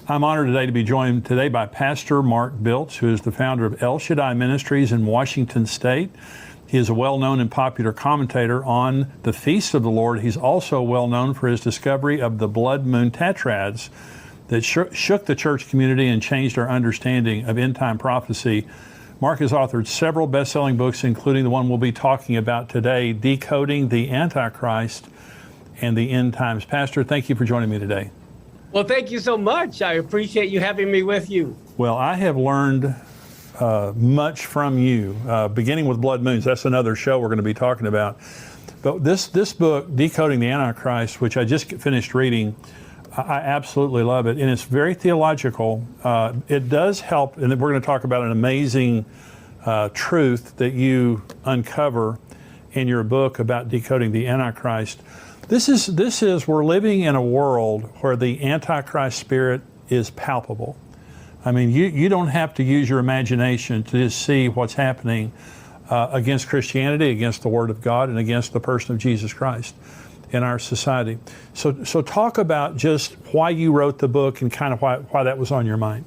I'm honored today to be joined today by Pastor Mark Biltz, who is the founder of El Shaddai Ministries in Washington State. He is a well-known and popular commentator on the Feast of the Lord. He's also well known for his discovery of the blood moon tetrads that shook the church community and changed our understanding of end-time prophecy. Mark has authored several best-selling books, including the one we'll be talking about today, Decoding the Antichrist and the End Times. Pastor, thank you for joining me today. Well, thank you so much. I appreciate you having me with you. Well, I have learned much from you, beginning with blood moons. That's another show we're going to be talking about. But this book, Decoding the Antichrist, which I just finished reading, I absolutely love it, and it's very theological. It does help, and we're going to talk about an amazing truth that you uncover in your book about decoding the Antichrist. This is we're living in a world where the Antichrist spirit is palpable. I mean, you don't have to use your imagination to just see what's happening against Christianity, against the Word of God, and against the person of Jesus Christ in our society. So talk about just why you wrote the book and kind of why that was on your mind.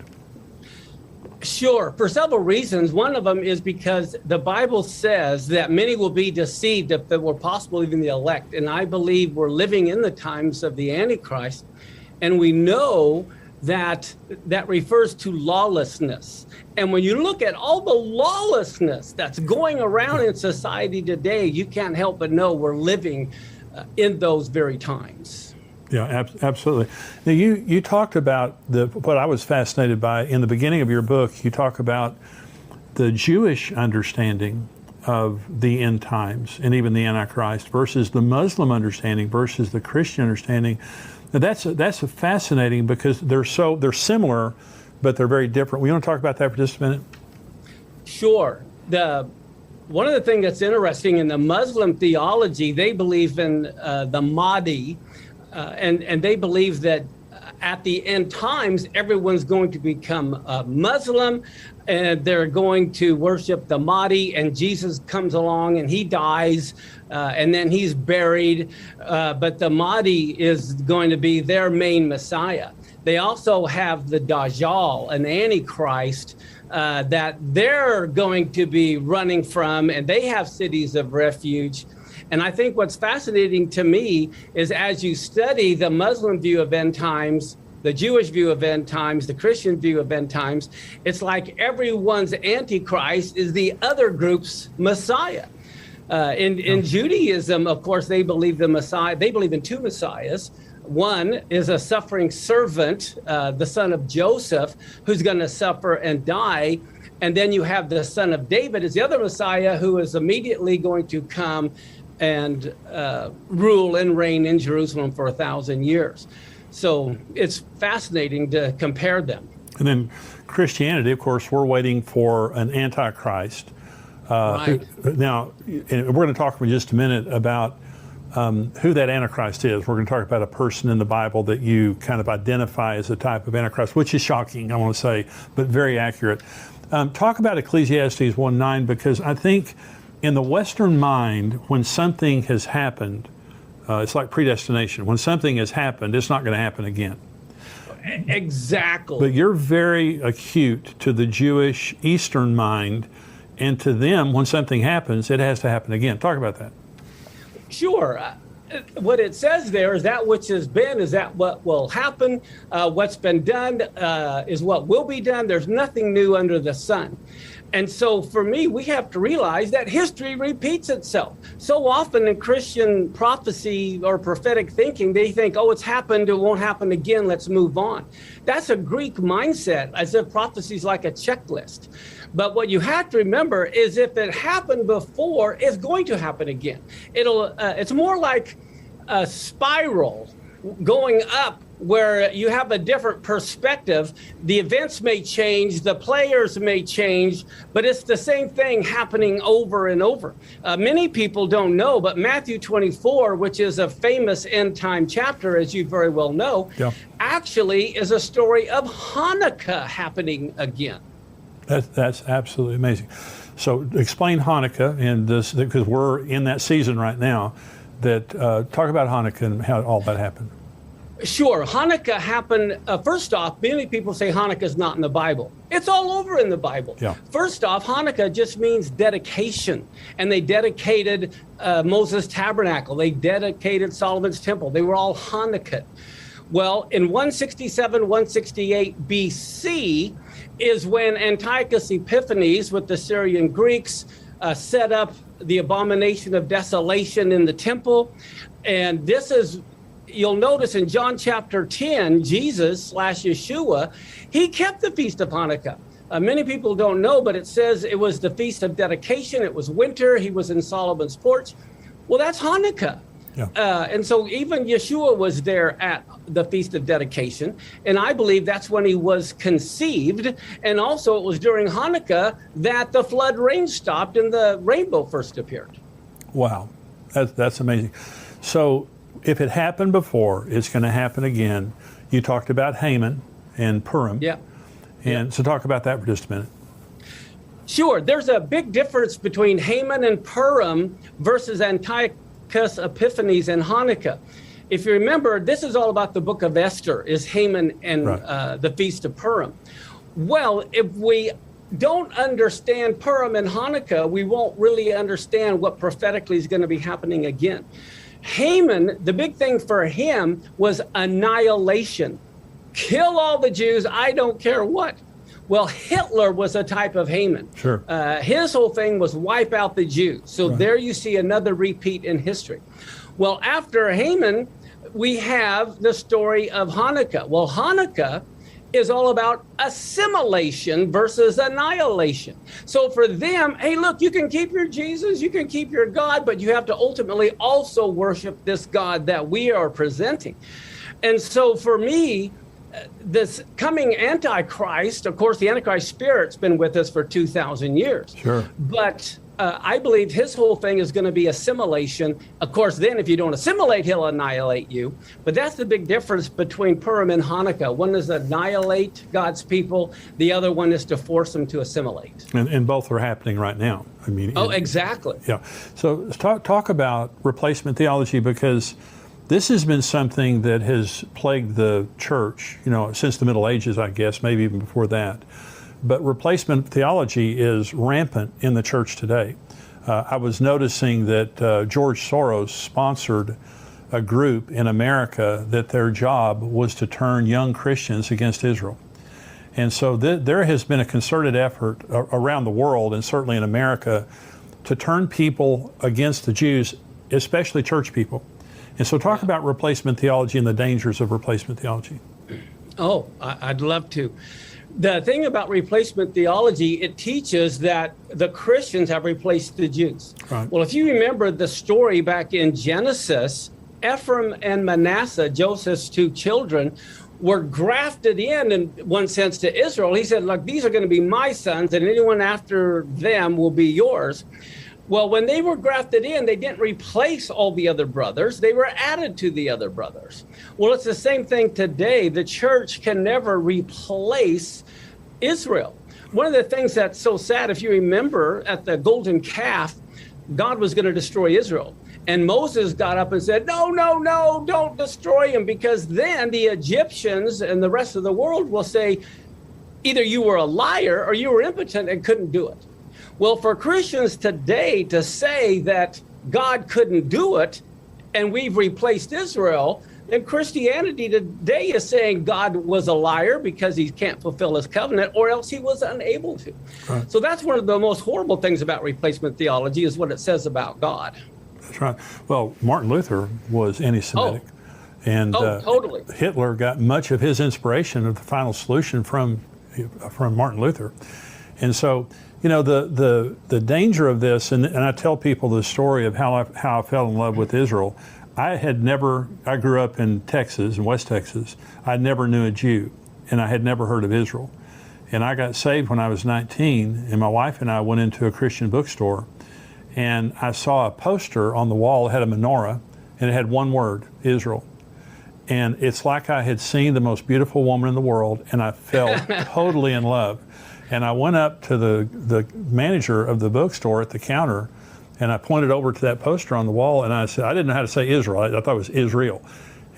Sure, for several reasons. One of them is because the Bible says that many will be deceived, if it were possible, even the elect. And I believe we're living in the times of the Antichrist, and we know that refers to lawlessness. And when you look at all the lawlessness that's going around in society today, you can't help but know we're living in those very times. Yeah, absolutely. Now, you talked about what I was fascinated by in the beginning of your book. You talk about the Jewish understanding of the end times and even the Antichrist versus the Muslim understanding versus the Christian understanding. Now, that's fascinating because they're similar, but they're very different. We want to talk about that for just a minute? Sure. One of the things that's interesting in the Muslim theology, they believe in the Mahdi, and they believe that at the end times, everyone's going to become Muslim, and they're going to worship the Mahdi, and Jesus comes along and he dies, and then he's buried, but the Mahdi is going to be their main Messiah. They also have the Dajjal, an Antichrist, that they're going to be running from, and they have cities of refuge. And I think what's fascinating to me is as you study the Muslim view of end times, the Jewish view of end times, the Christian view of end times, it's like everyone's Antichrist is the other group's Messiah. In Judaism, of course, they believe in two Messiahs. One is a suffering servant, the son of Joseph, who's going to suffer and die. And then you have the son of David as the other Messiah, who is immediately going to come and rule and reign in Jerusalem for 1,000 years. So it's fascinating to compare them. And then Christianity, of course, we're waiting for an Antichrist. Right. Now, and we're going to talk for just a minute about who that Antichrist is. We're going to talk about a person in the Bible that you kind of identify as a type of Antichrist, which is shocking, I want to say, but very accurate. Talk about Ecclesiastes 1:9, because I think in the Western mind, when something has happened, it's like predestination. When something has happened, it's not going to happen again. Exactly. But you're very acute to the Jewish Eastern mind, and to them, when something happens, it has to happen again. Talk about that. Sure. What it says there is that which has been is that what will happen. What's been done is what will be done. There's nothing new under the sun. And so for me, we have to realize that history repeats itself. So often in Christian prophecy or prophetic thinking, they think, oh, it's happened, it won't happen again, let's move on. That's a Greek mindset, as if prophecy is like a checklist. But what you have to remember is if it happened before, it's going to happen again. It's more like a spiral going up where you have a different perspective. The events may change, the players may change, but it's the same thing happening over and over. Many people don't know, but Matthew 24, which is a famous end time chapter, as you very well know, actually is a story of Hanukkah happening again. That's absolutely amazing. So explain Hanukkah, and this, because we're in that season right now. Talk about Hanukkah and how all that happened. Sure. Hanukkah happened, first off, many people say Hanukkah is not in the Bible. It's all over in the Bible. Yeah. First off, Hanukkah just means dedication. And they dedicated Moses' tabernacle. They dedicated Solomon's temple. They were all Hanukkah. Well, in 167, 168 BC is when Antiochus Epiphanes with the Syrian Greeks set up the abomination of desolation in the temple. And this is, you'll notice in John chapter 10, Jesus / Yeshua, he kept the Feast of Hanukkah. Many people don't know, but it says it was the Feast of Dedication. It was winter. He was in Solomon's porch. Well, that's Hanukkah. Yeah. And so even Yeshua was there at the Feast of Dedication. And I believe that's when he was conceived. And also it was during Hanukkah that the flood rain stopped and the rainbow first appeared. Wow. That's amazing. So if it happened before, it's going to happen again. You talked about Haman and Purim. Yeah. And so talk about that for just a minute. Sure. There's a big difference between Haman and Purim versus Antiochus Epiphanes and Hanukkah. If you remember, this is all about the book of Esther, is Haman and the Feast of Purim. Well, if we don't understand Purim and Hanukkah, we won't really understand what prophetically is going to be happening again. Haman, the big thing for him was annihilation. Kill all the Jews, I don't care what. Well, Hitler was a type of Haman. Sure. His whole thing was wipe out the Jews. So there you see another repeat in history. Well, after Haman, we have the story of Hanukkah. Well, Hanukkah is all about assimilation versus annihilation. So for them, hey, look, you can keep your Jesus, you can keep your God, but you have to ultimately also worship this God that we are presenting. And so for me, this coming Antichrist, of course, the Antichrist spirit's been with us for 2,000 years. Sure. But I believe his whole thing is going to be assimilation. Of course, then if you don't assimilate, he'll annihilate you. But that's the big difference between Purim and Hanukkah. One is annihilate God's people. The other one is to force them to assimilate. And both are happening right now. I mean. Exactly. Yeah. So talk about replacement theology, because this has been something that has plagued the church, since the Middle Ages, I guess, maybe even before that. But replacement theology is rampant in the church today. I was noticing that George Soros sponsored a group in America that their job was to turn young Christians against Israel. And so there has been a concerted effort around the world, and certainly in America, to turn people against the Jews, especially church people. And so talk about replacement theology and the dangers of replacement theology. Oh, I'd love to. The thing about replacement theology, it teaches that the Christians have replaced the Jews. Right. Well, if you remember the story back in Genesis, Ephraim and Manasseh, Joseph's two children, were grafted in one sense, to Israel. He said, look, these are going to be my sons, and anyone after them will be yours. Well, when they were grafted in, they didn't replace all the other brothers. They were added to the other brothers. Well, it's the same thing today. The church can never replace Israel. One of the things that's so sad, if you remember, at the golden calf, God was going to destroy Israel. And Moses got up and said, no, don't destroy him, because then the Egyptians and the rest of the world will say, either you were a liar or you were impotent and couldn't do it. Well, for Christians today to say that God couldn't do it and we've replaced Israel, then Christianity today is saying God was a liar because he can't fulfill his covenant, or else he was unable to. Right. So that's one of the most horrible things about replacement theology, is what it says about God. That's right. Well, Martin Luther was anti-Semitic. And totally. Hitler got much of his inspiration of the final solution from Martin Luther. And so, the danger of this, and I tell people the story of how I fell in love with Israel. I grew up in Texas, in West Texas. I never knew a Jew, and I had never heard of Israel. And I got saved when I was 19, and my wife and I went into a Christian bookstore, and I saw a poster on the wall that had a menorah, and it had one word, Israel. And it's like I had seen the most beautiful woman in the world, and I fell totally in love. And I went up to the manager of the bookstore at the counter, and I pointed over to that poster on the wall, and I said, I didn't know how to say Israel. I thought it was Israel.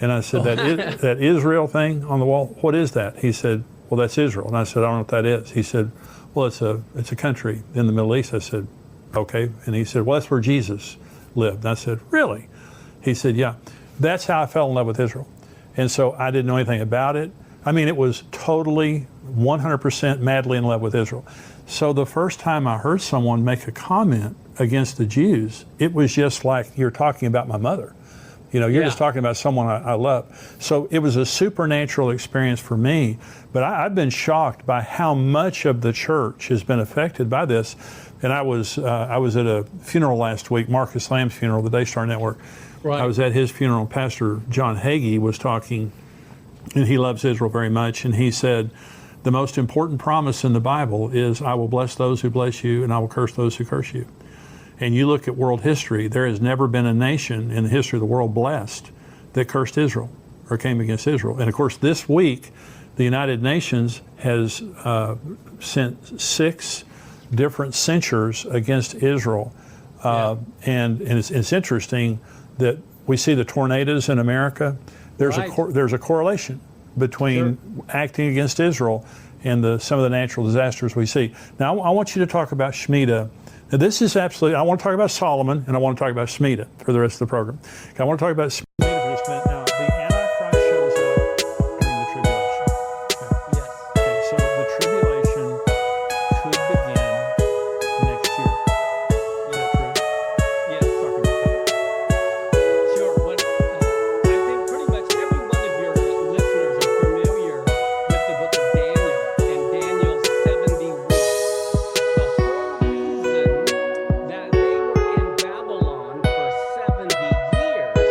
And I said, that Israel thing on the wall, what is that? He said, well, that's Israel. And I said, I don't know what that is. He said, well, it's a country in the Middle East. I said, okay. And he said, well, that's where Jesus lived. And I said, really? He said, yeah. That's how I fell in love with Israel. And so I didn't know anything about it. I mean, it was totally 100% madly in love with Israel. So the first time I heard someone make a comment against the Jews, it was just like you're talking about my mother. You know, you're just talking about someone I love. So it was a supernatural experience for me, but I've been shocked by how much of the church has been affected by this. And I was at a funeral last week, Marcus Lamb's funeral, the Daystar Network. Right. I was at his funeral. Pastor John Hagee was talking, and he loves Israel very much. And he said, the most important promise in the Bible is, I will bless those who bless you, and I will curse those who curse you. And you look at world history, there has never been a nation in the history of the world blessed that cursed Israel or came against Israel. And of course, this week, the United Nations has sent 6 different censures against Israel. And it's interesting that we see the tornadoes in America. There's a correlation between acting against Israel and some of the natural disasters we see. Now, I want you to talk about Shemitah. Now, this is absolutely, I want to talk about Solomon, and I want to talk about Shemitah for the rest of the program. Okay, I want to talk about Shemitah for just a minute. Now, the Antichrist shows up during the tribulation. Okay. Yes. Okay, so the tribulation could begin next year. Is that true? Yes. Talk about that. Sure. What, I think pretty much every one of your listeners are familiar with the book of Daniel and Daniel's 70 weeks. The whole reason that they were in Babylon for 70 years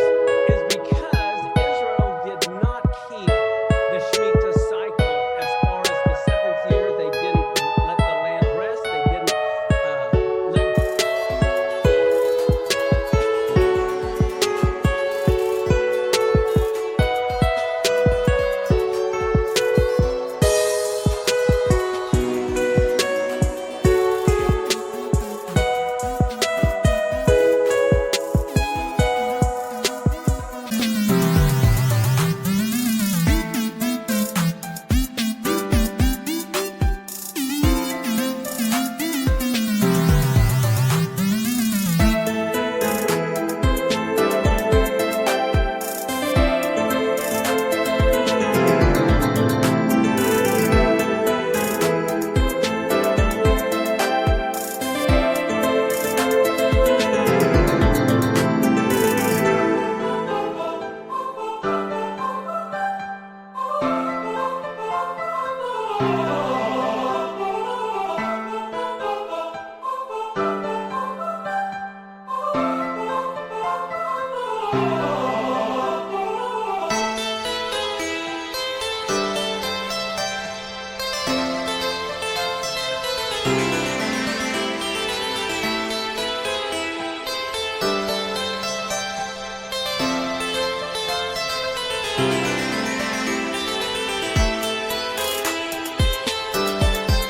is because Israel did not keep the Shemitah cycle. As far as the 7th year, they didn't let the land rest. They didn't let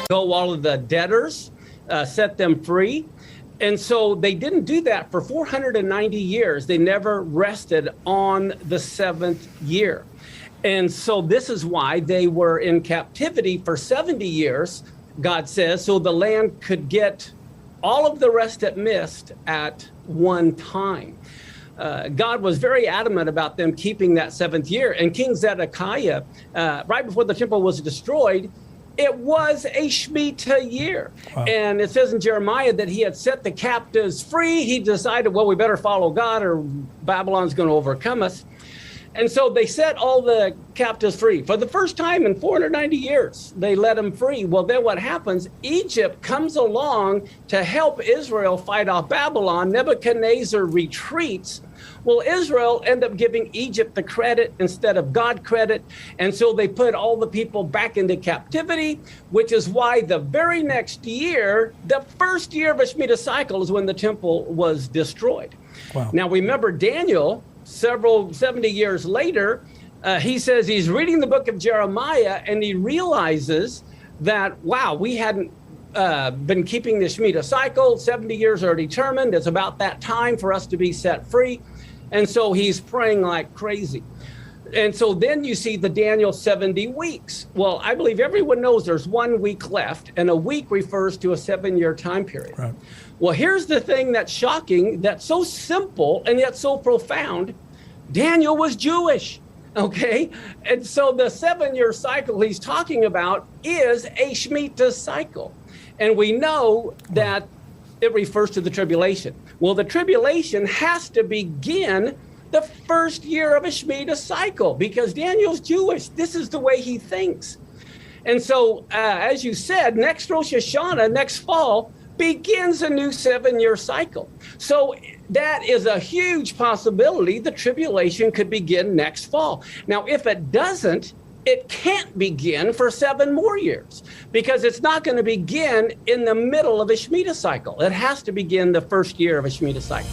go all of the debtors, set them free. And so they didn't do that for 490 years. They never rested on the 7th year. And so this is why they were in captivity for 70 years, God says, so the land could get all of the rest it missed at one time. God was very adamant about them keeping that 7th year. And King Zedekiah, right before the temple was destroyed, it was a Shemitah year. Wow. And it says in Jeremiah that he had set the captives free. He decided, well, we better follow God or Babylon's going to overcome us. And so they set all the captives free. For the first time in 490 years, they let them free. Well, then what happens? Egypt comes along to help Israel fight off Babylon. Nebuchadnezzar retreats. Well, Israel end up giving Egypt the credit instead of God credit. And so they put all the people back into captivity, which is why the very next year, the first year of a Shemitah cycle is when the temple was destroyed. Wow. Now, remember Daniel, 70 years later, he says he's reading the book of Jeremiah and he realizes that, wow, we hadn't been keeping the Shemitah cycle. 70 years are determined. It's about that time for us to be set free. And so he's praying like crazy. And so then you see the Daniel 70 weeks. Well, I believe everyone knows there's 1 week left, and a week refers to a 7-year time period. Right. Well, here's the thing that's shocking, that's so simple and yet so profound. Daniel was Jewish, okay? And so the 7-year cycle he's talking about is a Shemitah cycle. And we know that it refers to the tribulation. Well, the tribulation has to begin the first year of a Shemitah cycle because Daniel's Jewish. This is the way he thinks. And so, as you said, next Rosh Hashanah, next fall, begins a new 7-year cycle. So that is a huge possibility. The tribulation could begin next fall. Now, if it doesn't, it can't begin for 7 more years because it's not going to begin in the middle of a Shemitah cycle. It has to begin the first year of a Shemitah cycle.